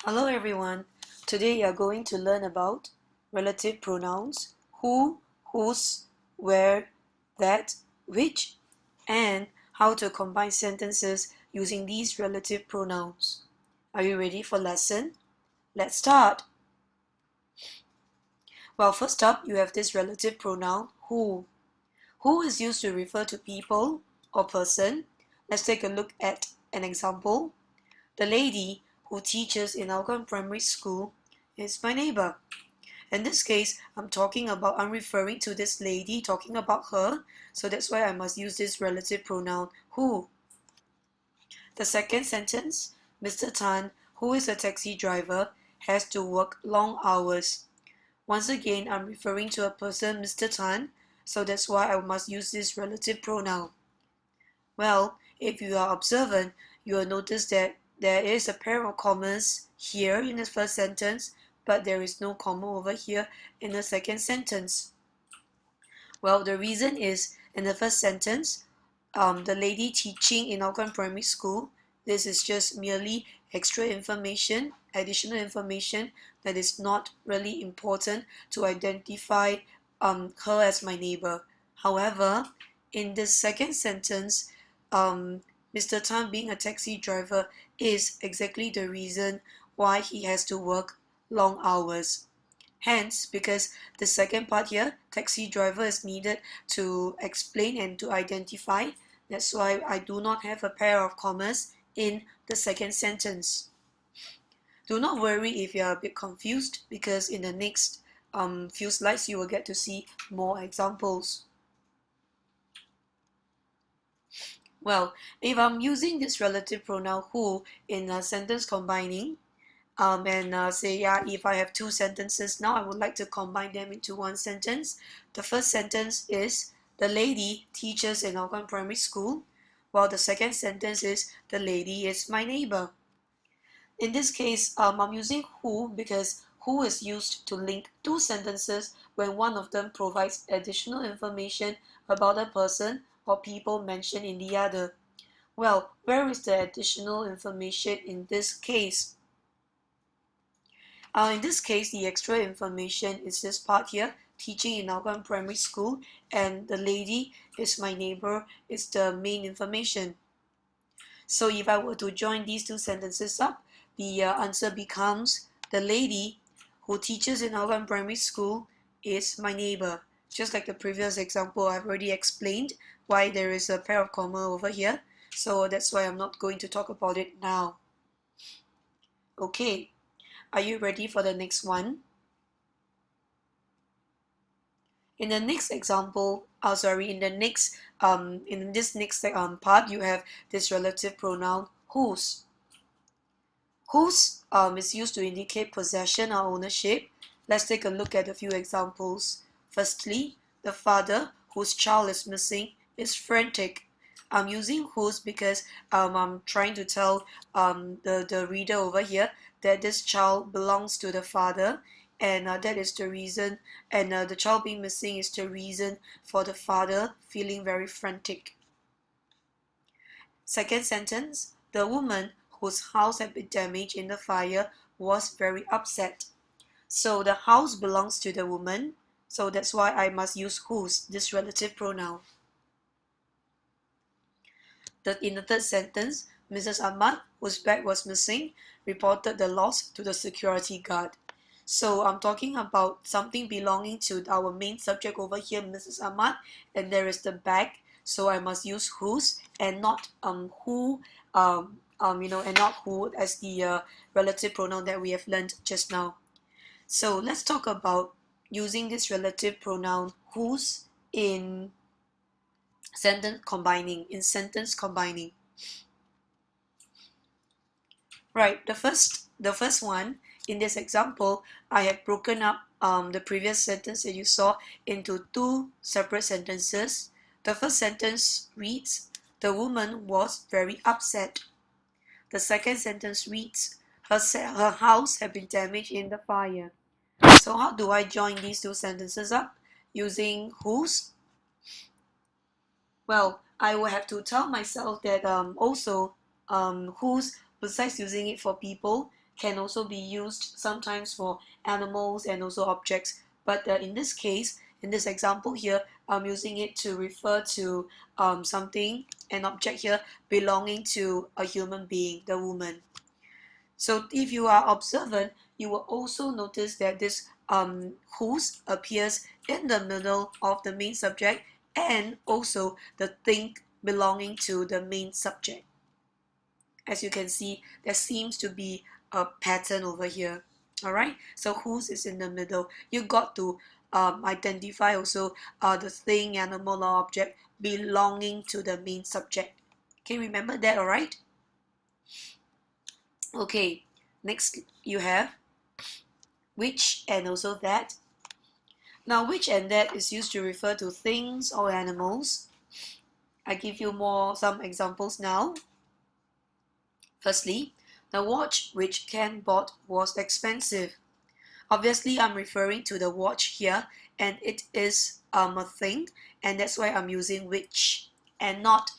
Hello everyone. Today you are going to learn about relative pronouns who, whose, where, that, which, and how to combine sentences using these relative pronouns. Are you ready for lesson? Let's start. Well, first up, you have this relative pronoun who. Who is used to refer to people or person. Let's take a look at an example. The lady who teaches in Algon Primary School is my neighbor. In this case, I'm referring to this lady, talking about her, so that's why I must use this relative pronoun who. The second sentence, Mr. Tan, who is a taxi driver, has to work long hours. Once again, I'm referring to a person, Mr. Tan, so that's why I must use this relative pronoun. Well, if you are observant, you will notice that there is a pair of commas here in the first sentence, but there is no comma over here in the second sentence. Well, the reason is in the first sentence, the lady teaching in Algon Primary School, this is just merely extra information, additional information that is not really important to identify her as my neighbor. However, in the second sentence, Mr. Tan being a taxi driver is exactly the reason why he has to work long hours. Hence, because the second part here, taxi driver is needed to explain and to identify, that's why I do not have a pair of commas in the second sentence. Do not worry if you are a bit confused, because in the next few slides you will get to see more examples. Well, if I'm using this relative pronoun who in a sentence combining, if I have two sentences now, I would like to combine them into one sentence. The first sentence is, the lady teaches in Algon Primary School, while the second sentence is, the lady is my neighbor. In this case, I'm using who because who is used to link two sentences when one of them provides additional information about a person or people mentioned in the other. Well, where is the additional information in this case? In this case, the extra information is this part here, teaching in Algon Primary School, and the lady is my neighbor is the main information. So if I were to join these two sentences up, the answer becomes, the lady who teaches in Algon Primary School is my neighbor. Just like the previous example, I've already explained why there is a pair of comma over here. So that's why I'm not going to talk about it now. Okay, are you ready for the next one? In the next example, in this next part, you have this relative pronoun whose. Whose is used to indicate possession or ownership. Let's take a look at a few examples. Firstly, the father whose child is missing is frantic. I'm using whose because I'm trying to tell the reader over here that this child belongs to the father, and that is the reason, and the child being missing is the reason for the father feeling very frantic. Second sentence, the woman whose house had been damaged in the fire was very upset. So the house belongs to the woman, so that's why I must use whose, this relative pronoun. In the third sentence, Mrs. Ahmad, whose bag was missing, reported the loss to the security guard. So I'm talking about something belonging to our main subject over here, Mrs. Ahmad, and there is the bag. So I must use whose and not who, and not who as the relative pronoun that we have learned just now. So let's talk about using this relative pronoun whose in sentence combining. Right, the first one in this example, I have broken up the previous sentence that you saw into two separate sentences. The first sentence reads, the woman was very upset. The second sentence reads, her house had been damaged in the fire. So how do I join these two sentences up? Using whose? Well, I will have to tell myself that whose, besides using it for people, can also be used sometimes for animals and also objects. But in this case, in this example here, I'm using it to refer to something, an object here, belonging to a human being, the woman. So if you are observant, you will also notice that this whose appears in the middle of the main subject and also the thing belonging to the main subject. As you can see, there seems to be a pattern over here. Alright, so whose is in the middle. You got to identify also the thing, animal, or object belonging to the main subject. Okay, remember that, alright? Okay, next you have which and also that. Now, which and that is used to refer to things or animals. I give you some examples now. Firstly, the watch which Ken bought was expensive. Obviously, I'm referring to the watch here, and it is a thing, and that's why I'm using which and not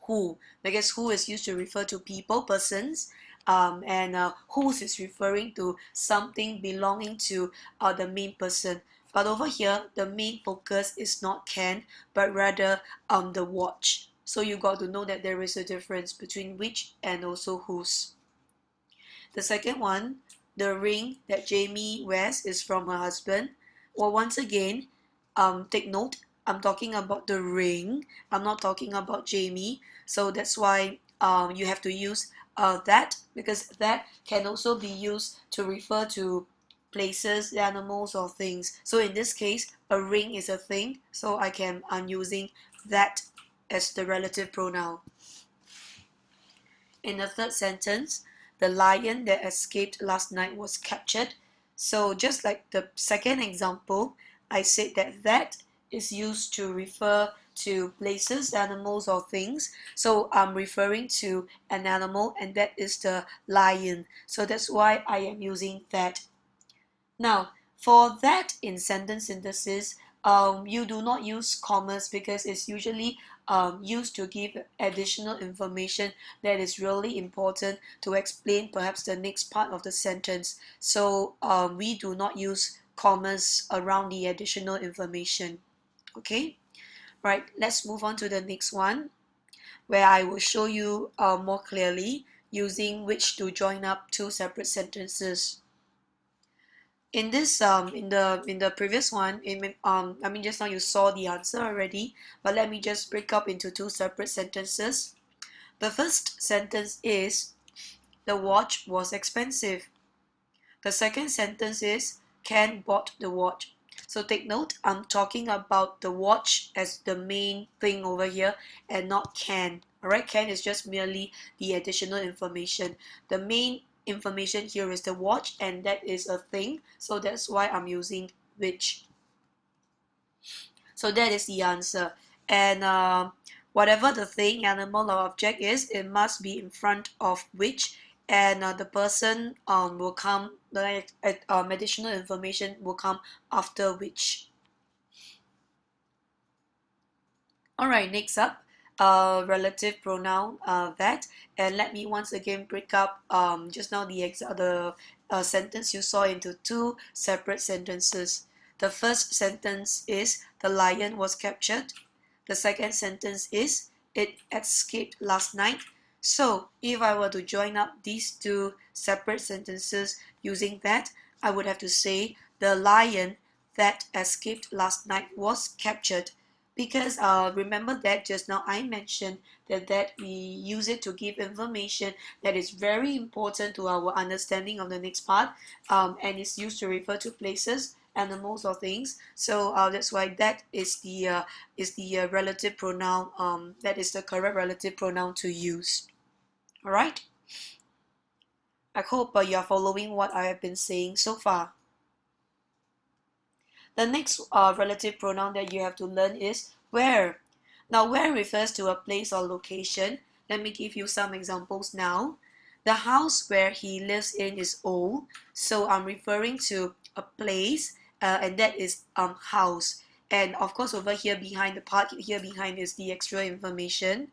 who, because who is used to refer to people, persons, and whose is referring to something belonging to the main person. But over here, the main focus is not Ken, but rather the watch. So you got to know that there is a difference between which and also whose. The second one, the ring that Jamie wears is from her husband. Well, once again, take note, I'm talking about the ring. I'm not talking about Jamie. So that's why you have to use that, because that can also be used to refer to places, animals, or things. So in this case, a ring is a thing. So I'm using that as the relative pronoun. In the third sentence, the lion that escaped last night was captured. So just like the second example, I said that is used to refer to places, animals, or things. So I'm referring to an animal, and that is the lion. So that's why I am using that. Now, for that in sentence synthesis, you do not use commas because it's usually used to give additional information that is really important to explain perhaps the next part of the sentence. So we do not use commas around the additional information. Okay, right, let's move on to the next one, where I will show you more clearly using which to join up two separate sentences. In this in the previous one, I mean, just now you saw the answer already, but let me just break up into two separate sentences. The first sentence is the watch was expensive. The second sentence is Ken bought the watch. So take note, I'm talking about the watch as the main thing over here and not Ken. Alright, Ken is just merely the additional information. The main information here is the watch, and that is a thing. So that's why I'm using which. So that is the answer. And whatever the thing, animal, or object is, it must be in front of which, and the person will come, the additional information will come after which. Alright, next up, relative pronoun that, and let me once again break up just now the sentence you saw into two separate sentences. The first sentence is the lion was captured. The second sentence is it escaped last night. So if I were to join up these two separate sentences using that, I would have to say the lion that escaped last night was captured. Because remember that just now I mentioned that we use it to give information that is very important to our understanding of the next part, and it's used to refer to places, animals, or things. So that's why that is the relative pronoun. That is the correct relative pronoun to use. All right. I hope you are following what I have been saying so far. The next relative pronoun that you have to learn is where. Now, where refers to a place or location. Let me give you some examples now. The house where he lives in is old, so I'm referring to a place, and that is house. And of course, over here behind the part here behind is the extra information.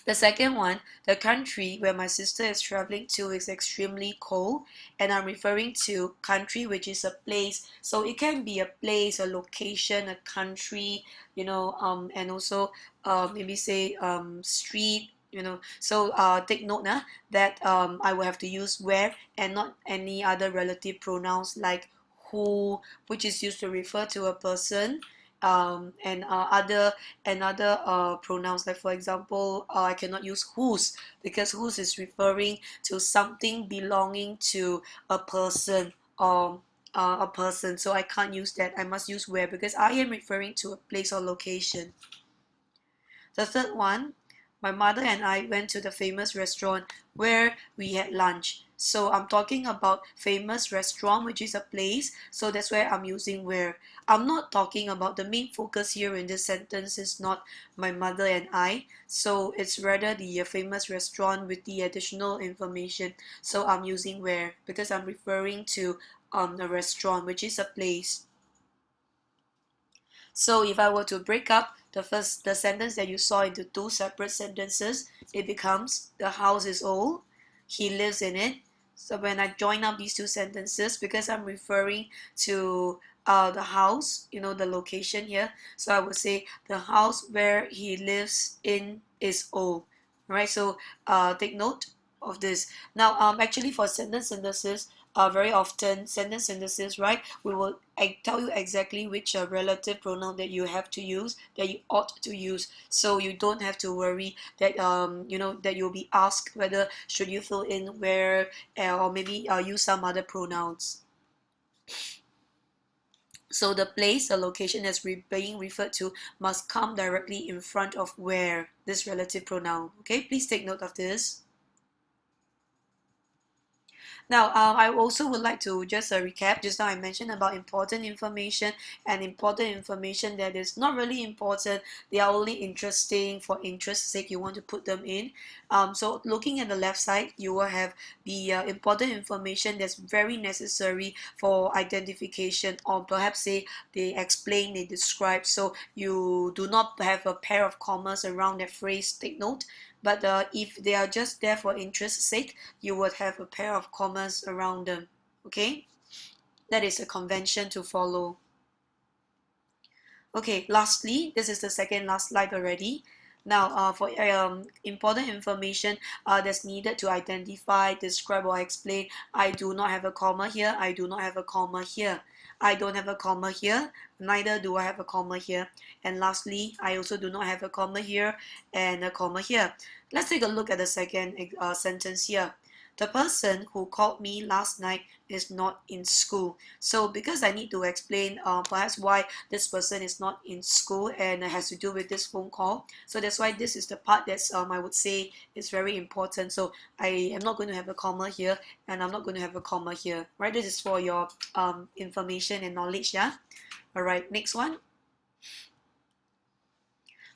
The second one, the country where my sister is traveling to is extremely cold, and I'm referring to country, which is a place. So it can be a place, a location, a country, and also maybe say street. So take note now that I will have to use where and not any other relative pronouns like who, which is used to refer to a person, and other pronouns, like for example, I cannot use whose, because whose is referring to something belonging to a person, or a person, so I can't use that. I must use where because I am referring to a place or location. The third one, my mother and I went to the famous restaurant where we had lunch. So I'm talking about famous restaurant, which is a place. So that's where I'm using where. I'm not talking about, the main focus here in this sentence is not my mother and I. So it's rather the famous restaurant with the additional information. So I'm using where because I'm referring to a restaurant, which is a place. So if I were to break up the sentence that you saw into two separate sentences, it becomes the house is old, he lives in it. So when I join up these two sentences, because I'm referring to the house, the location here, so I would say the house where he lives in is old. Right? So take note of this. Now, actually for sentence synthesis, very often sentence synthesis, right, we will tell you exactly which relative pronoun that you have to use, that you ought to use, so you don't have to worry that that you'll be asked whether should you fill in where, or maybe use some other pronouns. So the place, the location that's being referred to must come directly in front of where, this relative pronoun. Okay, please take note of this. Now, I also would like to just recap. Just now I mentioned about important information and important information that is not really important. They are only interesting for interest's sake. You want to put them in. So looking at the left side, you will have the important information that's very necessary for identification, or perhaps say they explain, they describe. So you do not have a pair of commas around that phrase. Take note. But if they are just there for interest's sake, you would have a pair of commas around them. Okay, that is a convention to follow. Okay, lastly, this is the second last slide already. Now, for important information that's needed to identify, describe, or explain, I do not have a comma here. I do not have a comma here. I don't have a comma here. Neither do I have a comma here. And lastly, I also do not have a comma here and a comma here. Let's take a look at the second sentence here. The person who called me last night is not in school. So because I need to explain perhaps why this person is not in school, and it has to do with this phone call. So that's why this is the part that's I would say is very important. So I am not going to have a comma here, and I'm not going to have a comma here. Right? This is for your information and knowledge. Yeah. All right. Next one.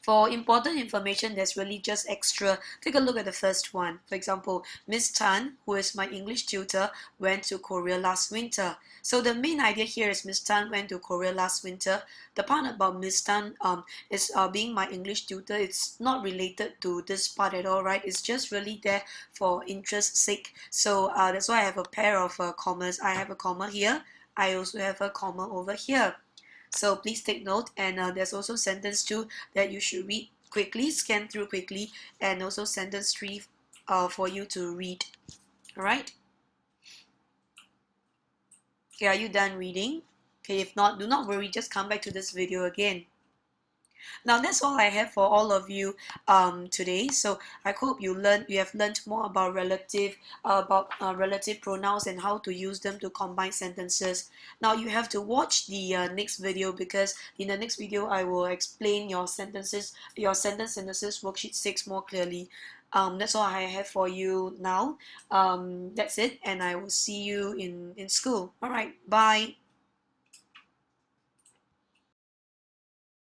For important information that's really just extra, take a look at the first one. For example, Miss Tan, who is my English tutor, went to Korea last winter. So the main idea here is Miss Tan went to Korea last winter. The part about Miss Tan is being my English tutor. It's not related to this part at all, right? It's just really there for interest's sake. So that's why I have a pair of commas. I have a comma here. I also have a comma over here. So please take note, and there's also sentence 2 that you should read quickly, scan through quickly, and also sentence 3 for you to read. Alright? Okay, are you done reading? Okay, if not, do not worry, just come back to this video again. Now that's all I have for all of you today. So I hope you have learned more about relative pronouns and how to use them to combine sentences. Now you have to watch the next video, because in the next video I will explain your sentence synthesis worksheet 6 more clearly. That's all I have for you now. That's it, and I will see you in school. All right, bye.